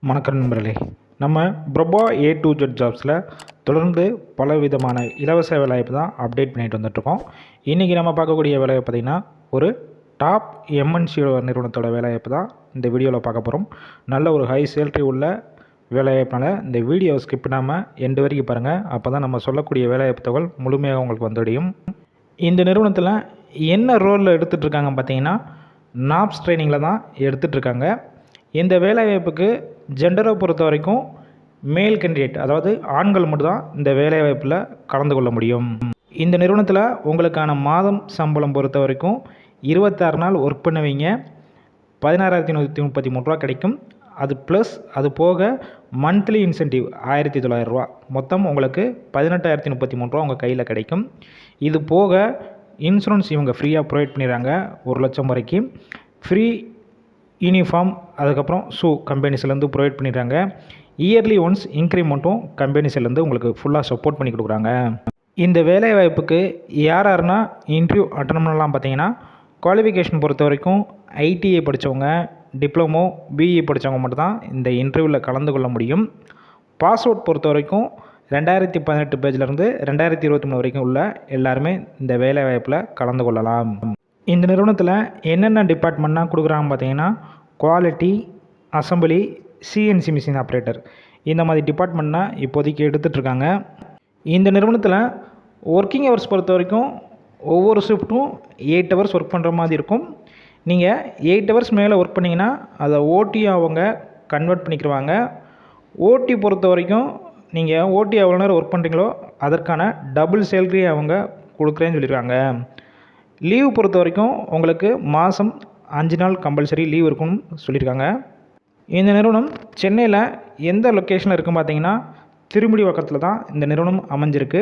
வணக்கம் நண்பர்களே. நம்ம பிரபா A to Z ஜாப்ஸில் தொடர்ந்து பல விதமான இலவச வேலைவாய்ப்பு தான் அப்டேட் பண்ணிட்டு வந்துட்டுருக்கோம். இன்றைக்கி நம்ம பார்க்கக்கூடிய வேலைவாய்ப்பு பார்த்திங்கன்னா ஒரு டாப் MNC நிறுவனத்தோட வேலைவாய்ப்பு தான் இந்த வீடியோவில் பார்க்க போகிறோம். நல்ல ஒரு ஹை சேலரி உள்ள வேலைவாய்ப்புனால இந்த வீடியோவை ஸ்கிப் பண்ணாமல் எண்டு வரைக்கும் பாருங்கள். அப்போ தான் நம்ம சொல்லக்கூடிய வேலைவாய்ப்பு தகவல் முழுமையாக உங்களுக்கு வந்துவிடும். இந்த நிறுவனத்தில் என்ன ரோலில் எடுத்துகிட்ருக்காங்க பார்த்தீங்கன்னா நாப்ஸ் ட்ரைனிங்கில் தான் எடுத்துகிட்ருக்காங்க. இந்த வேலைவாய்ப்புக்கு ஜெண்டரை பொறுத்த வரைக்கும் மேல் கேண்டிடேட், அதாவது ஆண்கள் மட்டும்தான் இந்த வேலைவாய்ப்பில் கலந்து கொள்ள முடியும். இந்த நிறுவனத்தில் உங்களுக்கான மாதம் சம்பளம் பொறுத்த வரைக்கும் 26 நாள் ஒர்க் பண்ணுவீங்க, 16,133 ரூபா கிடைக்கும். அது ப்ளஸ் அது போக மந்த்லி இன்சென்டிவ் 1,900 ரூபா, மொத்தம் உங்களுக்கு 18,033 ரூபா உங்கள் கையில் கிடைக்கும். இது போக இன்சூரன்ஸ் இவங்க ஃப்ரீயாக ப்ரொவைட் பண்ணிடுறாங்க, 1 லட்சம் வரைக்கும். ஃப்ரீ யூனிஃபார்ம், அதுக்கப்புறம் ஷூ கம்பெனிஸ்லேருந்து ப்ரொவைட் பண்ணிடுறாங்க. இயர்லி ஒன்ஸ் இன்க்ரிமெண்ட்டும் கம்பெனிஸ்லேருந்து உங்களுக்கு ஃபுல்லாக சப்போர்ட் பண்ணி கொடுக்குறாங்க. இந்த வேலைவாய்ப்புக்கு யாருன்னா இன்டர்வியூ அட்டன் பண்ணலாம் பார்த்தீங்கன்னா, குவாலிஃபிகேஷன் பொறுத்த வரைக்கும் ITI படித்தவங்க, டிப்ளமோ, BE படித்தவங்க மட்டும்தான் இந்த இன்டர்வியூவில் கலந்து கொள்ள முடியும். பாஸ்அவுட் பொறுத்த வரைக்கும் 2018 பேஜ்லேருந்து 2023 வரைக்கும் உள்ள எல்லாருமே இந்த வேலைவாய்ப்பில் கலந்து கொள்ளலாம். இந்த நிறுவனத்தில் என்னென்ன டிபார்ட்மெண்ட்லாம் கொடுக்குறாங்க பார்த்தீங்கன்னா, quality, assembly, CNC machine operator, இந்த மாதிரி டிபார்ட்மெண்ட்னால் இப்போதைக்கு எடுத்துகிட்ருக்காங்க. இந்த நிறுவனத்தில் ஒர்க்கிங் ஹவர்ஸ் பொறுத்த வரைக்கும் ஒவ்வொரு ஷிஃப்ட்டும் 8 ஹவர்ஸ் ஒர்க் பண்ணுற மாதிரி இருக்கும். நீங்கள் 8 ஹவர்ஸ் மேலே ஒர்க் பண்ணிங்கன்னா அதை OT அவங்க கன்வெர்ட் பண்ணிக்கிடுவாங்க. OT பொறுத்த வரைக்கும் நீங்கள் OT எவ்வளோ நேரம் ஒர்க் பண்ணுறீங்களோ அதற்கான டபுள் சேலரி அவங்க கொடுக்குறேன்னு சொல்லியிருக்காங்க. லீவு பொறுத்த வரைக்கும் உங்களுக்கு மாதம் 5 நாள் கம்பல்சரி லீவ் இருக்குன்னு சொல்லியிருக்காங்க. இந்த நிறுவனம் சென்னையில் எந்த லொக்கேஷனில் இருக்குன்னு பார்த்தீங்கன்னா, திருமுடிவாக்கத்தில் தான் இந்த நிறுவனம் அமைஞ்சிருக்கு.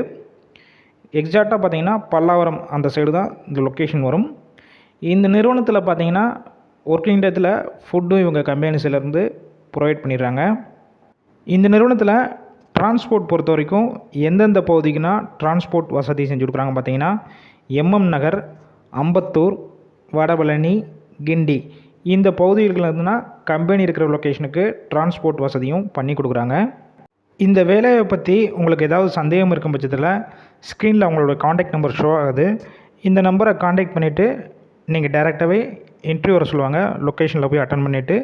எக்ஸாக்டாக பார்த்தீங்கன்னா பல்லாவரம் அந்த சைடு தான் இந்த லொக்கேஷன் வரும். இந்த நிறுவனத்தில் பார்த்தீங்கன்னா ஒர்க்கிங் டேத்தில் ஃபுட்டும் இவங்க கம்பெனிஸ்லேருந்து ப்ரொவைட் பண்ணிடுறாங்க. இந்த நிறுவனத்தில் டிரான்ஸ்போர்ட் பொறுத்த வரைக்கும் எந்தெந்த பகுதிக்குன்னா டிரான்ஸ்போர்ட் வசதி செஞ்சு கொடுக்குறாங்க பார்த்தீங்கன்னா, MM நகர், அம்பத்தூர், வடபழனி, கிண்டி, இந்த பகுதிகளில் இருந்துன்னா கம்பெனி இருக்கிற லொக்கேஷனுக்கு டிரான்ஸ்போர்ட் வசதியும் பண்ணி கொடுக்குறாங்க. இந்த வேலையை பற்றி உங்களுக்கு ஏதாவது சந்தேகம் இருக்கும் பட்சத்தில் ஸ்க்ரீனில் அவங்களோட காண்டாக்ட் நம்பர் ஷோ ஆகுது. இந்த நம்பரை காண்டாக்ட் பண்ணிவிட்டு நீங்கள் டைரெக்டாகவே இன்டர்வியூ வர சொல்லுவாங்க. லொக்கேஷனில் போய் அட்டன் பண்ணிவிட்டு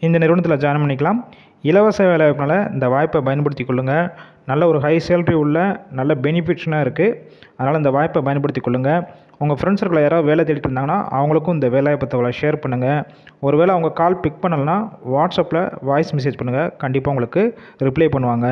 இந்த நிறுவனத்தில் ஜாயின் பண்ணிக்கலாம். இலவச வேலைவாய்ப்புனால இந்த வாய்ப்பை பயன்படுத்தி கொள்ளுங்கள். நல்ல ஒரு ஹை சேலரி உள்ள நல்ல பெனிஃபிட்ஸ்னாக இருக்குது. அதனால் இந்த வாய்ப்பை பயன்படுத்தி கொள்ளுங்கள். உங்கள் ஃப்ரெண்ட்ஸ் சர்க்கிளில் யாராவது வேலை தேடிட்டு இருந்தாங்கன்னா அவங்களுக்கும் இந்த வேலைவாய்ப்பு தகவலை ஷேர் பண்ணுங்கள். ஒருவேளை அவங்க கால் பிக் பண்ணலைன்னா வாட்ஸ்அப்பில் வாய்ஸ் மெசேஜ் பண்ணுங்கள், கண்டிப்பாக உங்களுக்கு ரிப்ளை பண்ணுவாங்க.